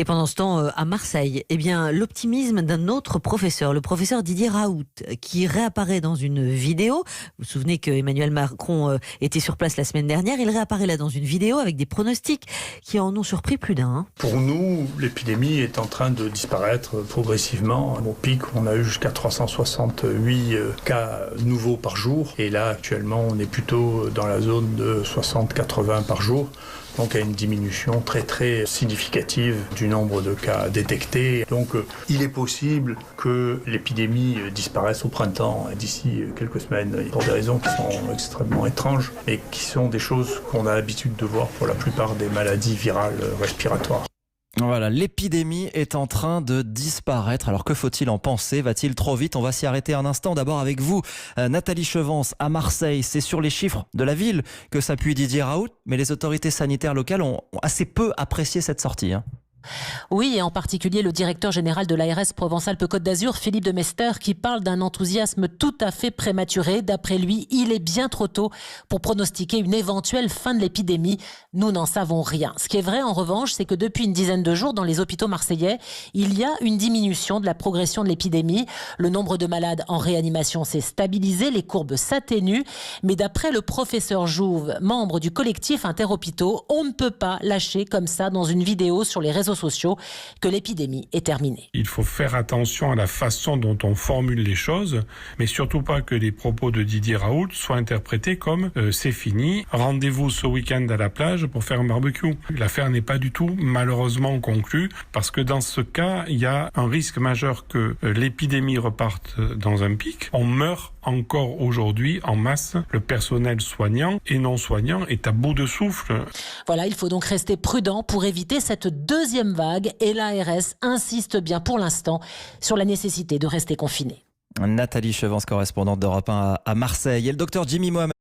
Et pendant ce temps, à Marseille, eh bien, l'optimisme d'un autre professeur, le professeur Didier Raoult, qui réapparaît dans une vidéo. Vous vous souvenez que Emmanuel Macron était sur place la semaine dernière. Il réapparaît là dans une vidéo avec des pronostics qui en ont surpris plus d'un. Pour nous, l'épidémie est en train de disparaître progressivement. Au pic, on a eu jusqu'à 368 cas nouveaux par jour. Et là, actuellement, on est plutôt dans la zone de 60-80 par jour. Donc, il y a une diminution très très significative du nombre de cas détectés. Donc, il est possible que l'épidémie disparaisse au printemps, d'ici quelques semaines, pour des raisons qui sont extrêmement étranges et qui sont des choses qu'on a l'habitude de voir pour la plupart des maladies virales respiratoires. Voilà, l'épidémie est en train de disparaître. Alors que faut-il en penser? Va-t-il trop vite? On va s'y arrêter un instant. D'abord avec vous, Nathalie Chevance, à Marseille. C'est sur les chiffres de la ville que s'appuie Didier Raoult, mais les autorités sanitaires locales ont assez peu apprécié cette sortie. Oui, et en particulier le directeur général de l'ARS Provence-Alpes-Côte d'Azur, Philippe de Mester, qui parle d'un enthousiasme tout à fait prématuré. D'après lui, il est bien trop tôt pour pronostiquer une éventuelle fin de l'épidémie. Nous n'en savons rien. Ce qui est vrai, en revanche, c'est que depuis une dizaine de jours, dans les hôpitaux marseillais, il y a une diminution de la progression de l'épidémie. Le nombre de malades en réanimation s'est stabilisé, les courbes s'atténuent. Mais d'après le professeur Jouve, membre du collectif Interhôpitaux, on ne peut pas lâcher comme ça dans une vidéo sur les réseaux sociaux que l'épidémie est terminée. Il faut faire attention à la façon dont on formule les choses, mais surtout pas que les propos de Didier Raoult soient interprétés comme c'est fini, rendez-vous ce week-end à la plage pour faire un barbecue. L'affaire n'est pas du tout malheureusement conclue, parce que dans ce cas, il y a un risque majeur que l'épidémie reparte dans un pic. On meurt encore aujourd'hui en masse. Le personnel soignant et non soignant est à bout de souffle. Voilà, il faut donc rester prudent pour éviter cette deuxième vague, et l'ARS insiste bien pour l'instant sur la nécessité de rester confiné. Nathalie Chevance, correspondante d'Europe 1 à Marseille. Et le docteur Jimmy Mohamed.